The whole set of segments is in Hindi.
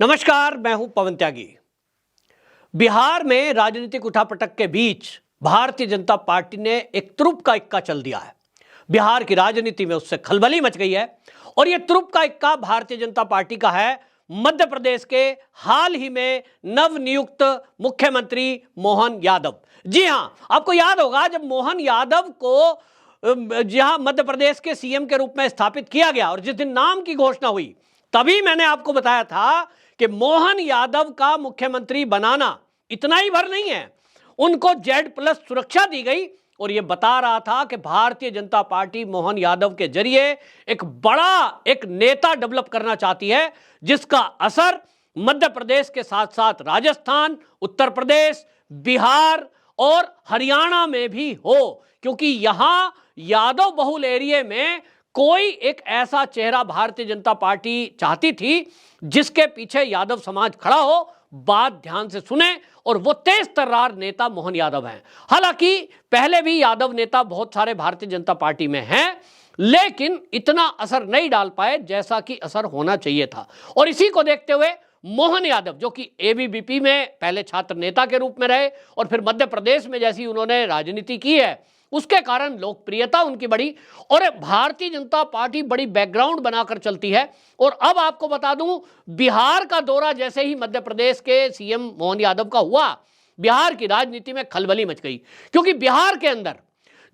नमस्कार, मैं हूं पवन त्यागी। बिहार में राजनीतिक उठापटक के बीच भारतीय जनता पार्टी ने एक तुरुप का इक्का चल दिया है। बिहार की राजनीति में उससे खलबली मच गई है और यह तुरुप का इक्का भारतीय जनता पार्टी का है मध्य प्रदेश के हाल ही में नवनियुक्त मुख्यमंत्री मोहन यादव। जी हां, आपको याद होगा जब मोहन यादव को जहां मध्य प्रदेश के सीएम के रूप में स्थापित किया गया और जिस दिन नाम की घोषणा हुई तभी मैंने आपको बताया था कि मोहन यादव का मुख्यमंत्री बनाना इतना ही भर नहीं है, उनको Z+ सुरक्षा दी गई और यह बता रहा था कि भारतीय जनता पार्टी मोहन यादव के जरिए एक नेता डेवलप करना चाहती है जिसका असर मध्य प्रदेश के साथ साथ राजस्थान, उत्तर प्रदेश, बिहार और हरियाणा में भी हो, क्योंकि यहां यादव बहुल एरिया में कोई एक ऐसा चेहरा भारतीय जनता पार्टी चाहती थी जिसके पीछे यादव समाज खड़ा हो। बात ध्यान से सुने, और वो तेज तर्रार नेता मोहन यादव हैं। हालांकि पहले भी यादव नेता बहुत सारे भारतीय जनता पार्टी में हैं, लेकिन इतना असर नहीं डाल पाए जैसा कि असर होना चाहिए था। और इसी को देखते हुए मोहन यादव, जो कि एबीवीपी में पहले छात्र नेता के रूप में रहे और फिर मध्य प्रदेश में जैसी उन्होंने राजनीति की है उसके कारण लोकप्रियता उनकी बढ़ी और भारतीय जनता पार्टी बड़ी बैकग्राउंड बनाकर चलती है। और अब आपको बता दूं, बिहार का दौरा जैसे ही मध्य प्रदेश के सीएम मोहन यादव का हुआ, बिहार की राजनीति में खलबली मच गई, क्योंकि बिहार के अंदर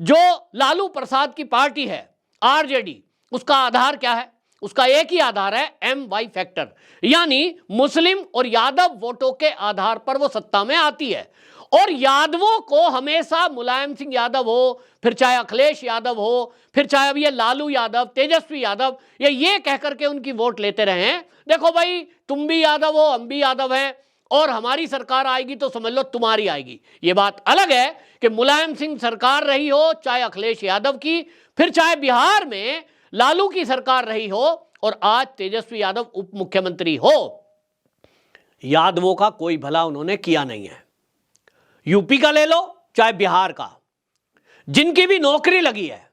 जो लालू प्रसाद की पार्टी है आरजेडी, उसका आधार क्या है? उसका एक ही आधार है, MY फैक्टर, यानी मुस्लिम और यादव वोटों के आधार पर वो सत्ता में आती है। और यादवों को हमेशा मुलायम सिंह यादव हो, फिर चाहे अखिलेश यादव हो, फिर चाहे अब ये लालू यादव, तेजस्वी यादव, ये कह करके उनकी वोट लेते रहे हैं। देखो भाई, तुम भी यादव हो, हम भी यादव हैं और हमारी सरकार आएगी तो समझ लो तुम्हारी आएगी। ये बात अलग है कि मुलायम सिंह सरकार रही हो, चाहे अखिलेश यादव की, फिर चाहे बिहार में लालू की सरकार रही हो और आज तेजस्वी यादव उप मुख्यमंत्री हो, यादवों का कोई भला उन्होंने किया नहीं है। यूपी का ले लो चाहे बिहार का, जिनकी भी नौकरी लगी है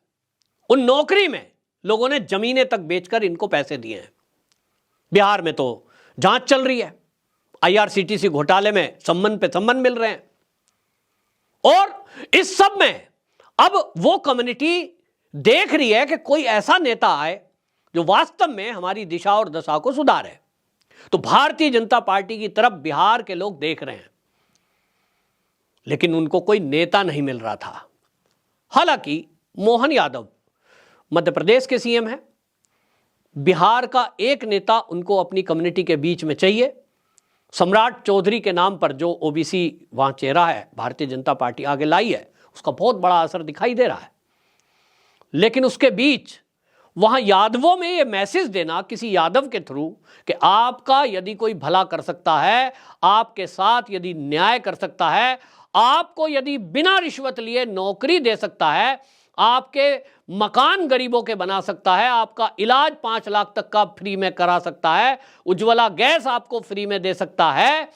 उन नौकरी में लोगों ने जमीनें तक बेचकर इनको पैसे दिए हैं। बिहार में तो जांच चल रही है, IRCTC घोटाले में सम्मन पे सम्मन मिल रहे हैं। और इस सब में अब वो कम्युनिटी देख रही है कि कोई ऐसा नेता आए जो वास्तव में हमारी दिशा और दशा को सुधारे। तो भारतीय जनता पार्टी की तरफ बिहार के लोग देख रहे हैं, लेकिन उनको कोई नेता नहीं मिल रहा था। हालांकि मोहन यादव मध्य प्रदेश के सीएम हैं, बिहार का एक नेता उनको अपनी कम्युनिटी के बीच में चाहिए। सम्राट चौधरी के नाम पर जो OBC वहां चेहरा है भारतीय जनता पार्टी आगे लाई है, उसका बहुत बड़ा असर दिखाई दे रहा है। लेकिन उसके बीच वहां यादवों में यह मैसेज देना किसी यादव के थ्रू कि आपका यदि कोई भला कर सकता है, आपके साथ यदि न्याय कर सकता है, आपको यदि बिना रिश्वत लिए नौकरी दे सकता है, आपके मकान गरीबों के बना सकता है, आपका इलाज 5 लाख तक का फ्री में करा सकता है, उज्ज्वला गैस आपको फ्री में दे सकता है,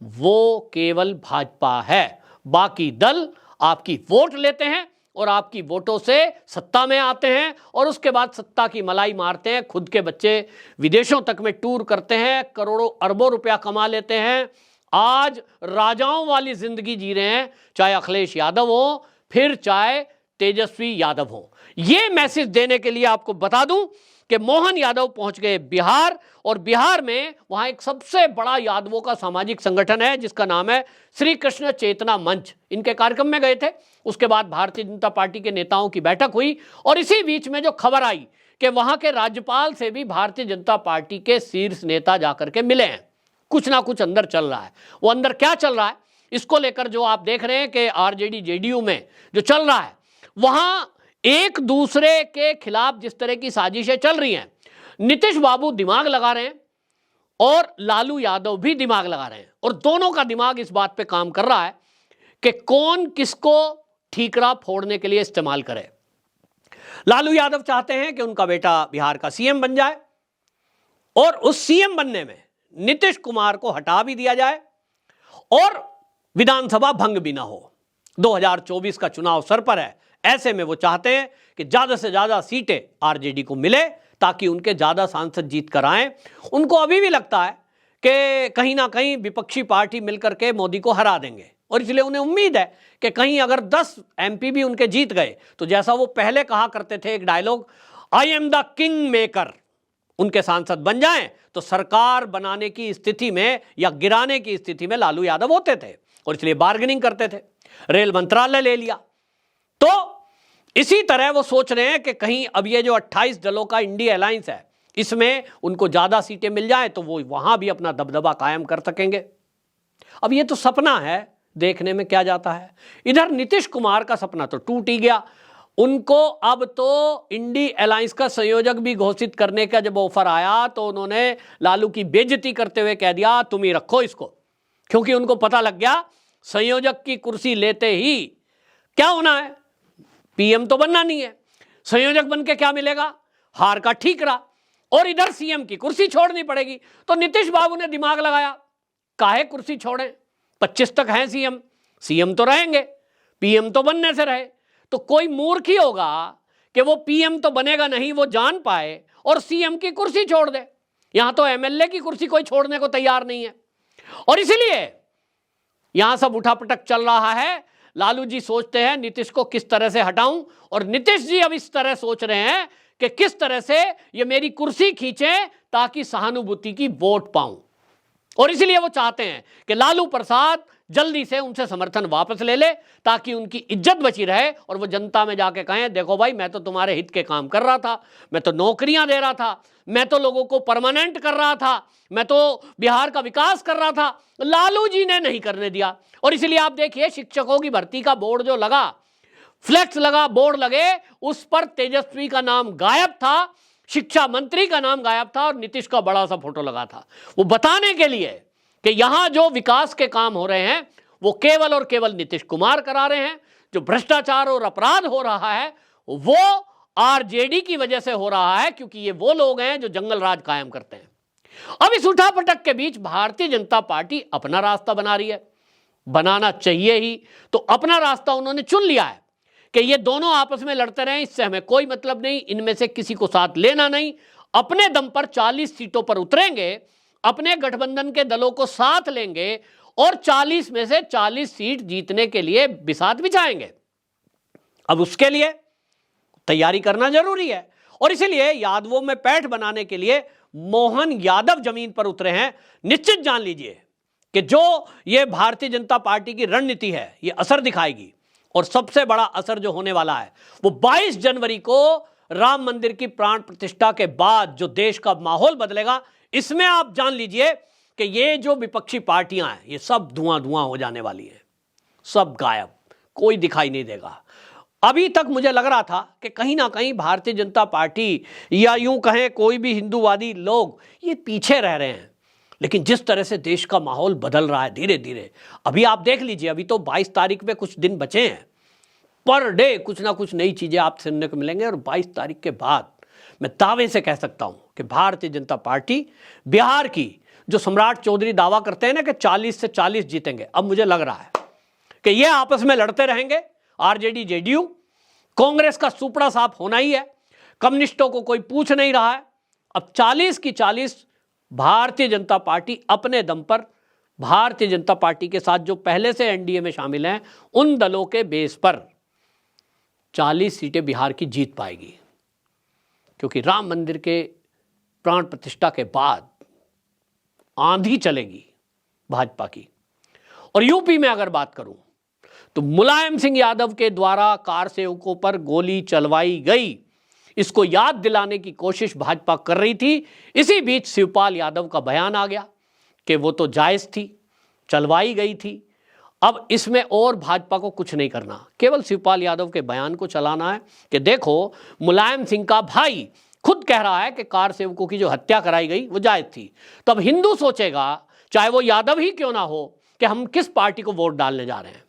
वो केवल भाजपा है। बाकी दल आपकी वोट लेते हैं और आपकी वोटों से सत्ता में आते हैं और उसके बाद सत्ता की मलाई मारते हैं, खुद के बच्चे विदेशों तक में टूर करते हैं, करोड़ों अरबों रुपया कमा लेते हैं, आज राजाओं वाली जिंदगी जी रहे हैं, चाहे अखिलेश यादव हो फिर चाहे तेजस्वी यादव हो। यह मैसेज देने के लिए आपको बता दूं कि मोहन यादव पहुंच गए बिहार, और बिहार में वहां एक सबसे बड़ा यादवों का सामाजिक संगठन है जिसका नाम है श्री कृष्ण चेतना मंच। इनके कार्यक्रम में गए थे, उसके बाद भारतीय जनता पार्टी के नेताओं की बैठक हुई और इसी बीच में जो खबर आई कि वहां के राज्यपाल से भी भारतीय जनता पार्टी के शीर्ष नेता जाकर के मिले हैं। कुछ ना कुछ अंदर चल रहा है। वो अंदर क्या चल रहा है इसको लेकर जो आप देख रहे हैं कि RJD JDU में जो चल रहा है, वहां एक दूसरे के खिलाफ जिस तरह की साजिशें चल रही हैं, नीतीश बाबू दिमाग लगा रहे हैं और लालू यादव भी दिमाग लगा रहे हैं, और दोनों का दिमाग इस बात पे काम कर रहा है कि कौन किसको ठीकरा फोड़ने के लिए इस्तेमाल करे। लालू यादव चाहते हैं कि उनका बेटा बिहार का सीएम बन जाए और उस सीएम बनने में नीतीश कुमार को हटा भी दिया जाए और विधानसभा भंग भी ना हो। 2024 का चुनाव सर पर है, ऐसे में वो चाहते हैं कि ज्यादा से ज्यादा सीटें RJD को मिले ताकि उनके ज्यादा सांसद जीत कर आए। उनको अभी भी लगता है कि कहीं ना कहीं विपक्षी पार्टी मिलकर के मोदी को हरा देंगे, और इसलिए उन्हें उम्मीद है कि कहीं अगर 10 एमपी भी उनके जीत गए तो जैसा वो पहले कहा करते थे एक dialogue, I am the king maker, उनके सांसद बन जाएं तो सरकार बनाने की स्थिति में या गिराने की स्थिति में लालू यादव होते थे, और इसलिए बार्गेनिंग करते थे। रेल मंत्रालय ले लिया। तो इसी तरह वो सोच रहे हैं कि कहीं अब ये जो 28 दलों का इंडिया अलायंस है इसमें उनको ज्यादा सीटें मिल जाए तो वो वहां भी अपना दबदबा कायम कर सकेंगे। अब ये तो सपना है, देखने में क्या जाता है। इधर नीतीश कुमार का सपना तो टूट ही गया। उनको अब तो इंडी अलायंस का संयोजक भी घोषित करने का जब ऑफर आया तो उन्होंने लालू की बेइज्जती करते हुए कह दिया तुम ही रखो इसको, क्योंकि उनको पता लग गया संयोजक की कुर्सी लेते ही क्या होना है, पीएम तो बनना नहीं है, संयोजक बन के क्या मिलेगा, हार का ठीकरा, और इधर सीएम की कुर्सी छोड़नी पड़ेगी। तो नीतीश बाबू ने दिमाग लगाया, काहे कुर्सी छोड़ें, 25 तक हैं सीएम तो रहेंगे, पीएम तो बनने से रहे। तो कोई मूर्ख ही होगा कि वो पीएम तो बनेगा नहीं, वो जान पाए और सीएम की कुर्सी छोड़ दे। यहां तो एमएलए की कुर्सी कोई छोड़ने को तैयार नहीं है, और इसीलिए यहां सब उठापटक चल रहा है। लालू जी सोचते हैं नीतीश को किस तरह से हटाऊं, और नीतीश जी अब इस तरह सोच रहे हैं कि किस तरह से ये मेरी कुर्सी खींचे ताकि सहानुभूति की वोट पाऊं, और इसलिए वो चाहते हैं कि लालू प्रसाद जल्दी से उनसे समर्थन वापस ले ले ताकि उनकी इज्जत बची रहे और वो जनता में जाके कहें देखो भाई मैं तो तुम्हारे हित के काम कर रहा था, मैं तो नौकरियां दे रहा था, मैं तो लोगों को परमानेंट कर रहा था, मैं तो बिहार का विकास कर रहा था, लालू जी ने नहीं करने दिया। और इसलिए आप देखिए शिक्षकों की भर्ती का बोर्ड जो लगा, फ्लेक्स लगा, बोर्ड लगे, उस पर तेजस्वी का नाम गायब था, शिक्षा मंत्री का नाम गायब था और नीतीश का बड़ा सा फोटो लगा था, वो बताने के लिए कि यहां जो विकास के काम हो रहे हैं वो केवल और केवल नीतीश कुमार करा रहे हैं। जो भ्रष्टाचार और अपराध हो रहा है वो आरजेडी की वजह से हो रहा है, क्योंकि ये वो लोग हैं जो जंगल राज कायम करते हैं। अब इस उठापटक के बीच भारतीय जनता पार्टी अपना रास्ता बना रही है, बनाना चाहिए ही, तो अपना रास्ता उन्होंने चुन लिया है कि ये दोनों आपस में लड़ते रहे, इससे हमें कोई मतलब नहीं, इनमें से किसी को साथ लेना नहीं, अपने दम पर 40 सीटों पर उतरेंगे, अपने गठबंधन के दलों को साथ लेंगे और 40 में से 40 सीट जीतने के लिए बिसात बिछाएंगे। अब उसके लिए तैयारी करना जरूरी है, और इसीलिए यादवों में पैठ बनाने के लिए मोहन यादव जमीन पर उतरे हैं। निश्चित जान लीजिए कि जो ये भारतीय जनता पार्टी की रणनीति है ये असर दिखाएगी, और सबसे बड़ा असर जो होने वाला है वो 22 जनवरी को राम मंदिर की प्राण प्रतिष्ठा के बाद जो देश का माहौल बदलेगा, इसमें आप जान लीजिए कि ये जो विपक्षी पार्टियां हैं ये सब धुआं धुआं हो जाने वाली हैं, सब गायब, कोई दिखाई नहीं देगा। अभी तक मुझे लग रहा था कि कहीं ना कहीं भारतीय जनता पार्टी या यूं कहें कोई भी हिंदूवादी लोग ये पीछे रह रहे हैं, लेकिन जिस तरह से देश का माहौल बदल रहा है धीरे धीरे, अभी आप देख लीजिए, अभी तो 22 तारीख में कुछ दिन बचे हैं, पर डे कुछ ना कुछ नई चीजें आप सुनने को मिलेंगे, और 22 तारीख के बाद मैं दावे से कह सकता हूं कि भारतीय जनता पार्टी बिहार की जो सम्राट चौधरी दावा करते हैं ना कि 40 से 40 जीतेंगे, अब मुझे लग रहा है कि ये आपस में लड़ते रहेंगे। आरजेडी जेडीयू, कांग्रेस का सुपड़ा साफ होना ही है, कम्युनिस्टों को कोई पूछ नहीं रहा है। अब 40 की 40 भारतीय जनता पार्टी अपने दम पर, भारतीय जनता पार्टी के साथ जो पहले से एनडीए में शामिल हैं उन दलों के बेस पर 40 सीटें बिहार की जीत पाएगी, क्योंकि राम मंदिर के प्राण प्रतिष्ठा के बाद आंधी चलेगी भाजपा की। और यूपी में अगर बात करूं तो मुलायम सिंह यादव के द्वारा कार सेवकों पर गोली चलवाई गई, इसको याद दिलाने की कोशिश भाजपा कर रही थी। इसी बीच शिवपाल यादव का बयान आ गया कि वो तो जायज थी, चलवाई गई थी, अब इसमें और भाजपा को कुछ नहीं करना, केवल शिवपाल यादव के बयान को चलाना है कि देखो मुलायम सिंह का भाई खुद कह रहा है कि कार सेवकों की जो हत्या कराई गई वो जायज थी। तो अब हिंदू सोचेगा, चाहे वो यादव ही क्यों ना हो, कि हम किस पार्टी को वोट डालने जा रहे हैं।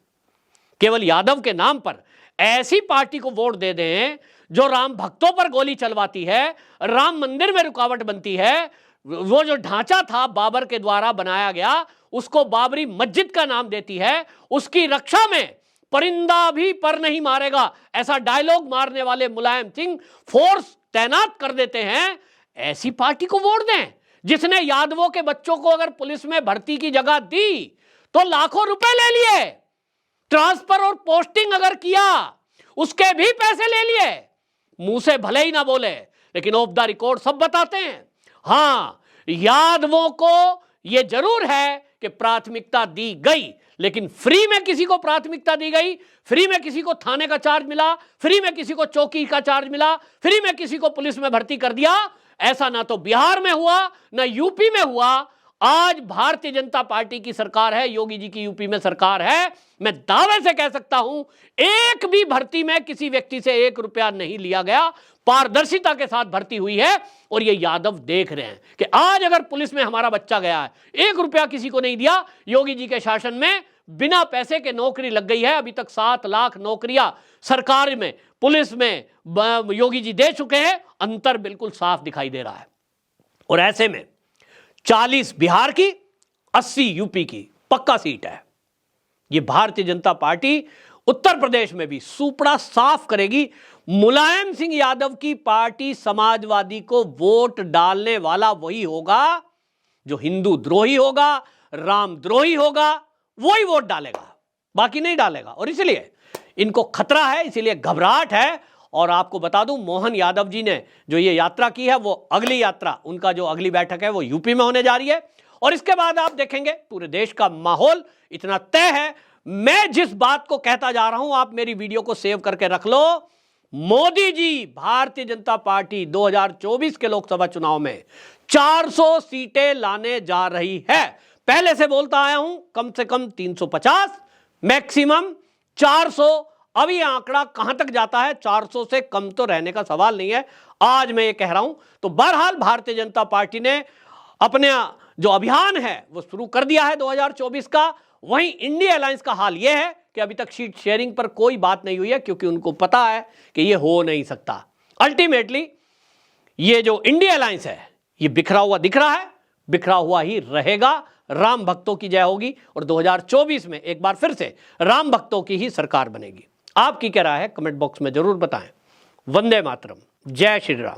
केवल यादव के नाम पर ऐसी पार्टी को वोट दे दें जो राम भक्तों पर गोली चलवाती है, राम मंदिर में रुकावट बनती है, वो जो ढांचा था बाबर के द्वारा बनाया गया उसको बाबरी मस्जिद का नाम देती है, उसकी रक्षा में परिंदा भी पर नहीं मारेगा ऐसा डायलॉग मारने वाले मुलायम सिंह फोर्स तैनात कर देते हैं। ऐसी पार्टी को वोट दें जिसने यादवों के बच्चों को अगर पुलिस में भर्ती की जगह दी तो लाखों रुपए ले लिए, ट्रांसफर और पोस्टिंग अगर किया उसके भी पैसे ले लिए। मुंह से भले ही ना बोले लेकिन ऑफ द रिकॉर्ड सब बताते हैं। हां, यादवों को यह जरूर है कि प्राथमिकता दी गई, लेकिन फ्री में किसी को प्राथमिकता दी गई, फ्री में किसी को थाने का चार्ज मिला, फ्री में किसी को चौकी का चार्ज मिला, फ्री में किसी को पुलिस में भर्ती कर दिया, ऐसा ना तो बिहार में हुआ ना यूपी में हुआ। आज भारतीय जनता पार्टी की सरकार है, योगी जी की यूपी में सरकार है। मैं दावे से कह सकता हूं एक भी भर्ती में किसी व्यक्ति से 1 रुपया नहीं लिया गया, पारदर्शिता के साथ भर्ती हुई है। और ये यादव देख रहे हैं कि आज अगर पुलिस में हमारा बच्चा गया है, 1 रुपया किसी को नहीं दिया, योगी जी के शासन में बिना पैसे के नौकरी लग गई है। अभी तक 7 लाख नौकरियां सरकार में, पुलिस में योगी जी दे चुके हैं। अंतर बिल्कुल साफ दिखाई दे रहा है। और ऐसे में 40 बिहार की, 80 यूपी की पक्का सीट है। ये भारतीय जनता पार्टी उत्तर प्रदेश में भी सुपड़ा साफ करेगी। मुलायम सिंह यादव की पार्टी समाजवादी को वोट डालने वाला वही होगा जो हिंदू द्रोही होगा, राम द्रोही होगा, वही वोट डालेगा, बाकी नहीं डालेगा। और इसलिए इनको खतरा है, इसीलिए घबराहट है। और आपको बता दूं, मोहन यादव जी ने जो ये यात्रा की है, वो अगली यात्रा, उनका जो अगली बैठक है वो यूपी में होने जा रही है। और इसके बाद आप देखेंगे पूरे देश का माहौल इतना तय है। मैं जिस बात को कहता जा रहा हूं, आप मेरी वीडियो को सेव करके रख लो। मोदी जी भारतीय जनता पार्टी 2024 के लोकसभा चुनाव में 400 सीटें लाने जा रही है। पहले से बोलता आया हूं कम से कम 350, मैक्सिमम 400। अब ये आंकड़ा कहां तक जाता है, 400 से कम तो रहने का सवाल नहीं है, आज मैं ये कह रहा हूं। तो बहरहाल भारतीय जनता पार्टी ने अपने जो अभियान है वो शुरू कर दिया है 2024 का। वहीं इंडिया अलायंस का हाल यह है कि अभी तक सीट शेयरिंग पर कोई बात नहीं हुई है, क्योंकि उनको पता है कि ये हो नहीं सकता। अल्टीमेटली ये जो इंडिया अलायंस है ये बिखरा हुआ दिख रहा है, बिखरा हुआ ही रहेगा। राम भक्तों की जय होगी और 2024 में एक बार फिर से राम भक्तों की ही सरकार बनेगी। आपकी क्या राय है कमेंट बॉक्स में जरूर बताएं। वंदे मातरम, जय श्री राम।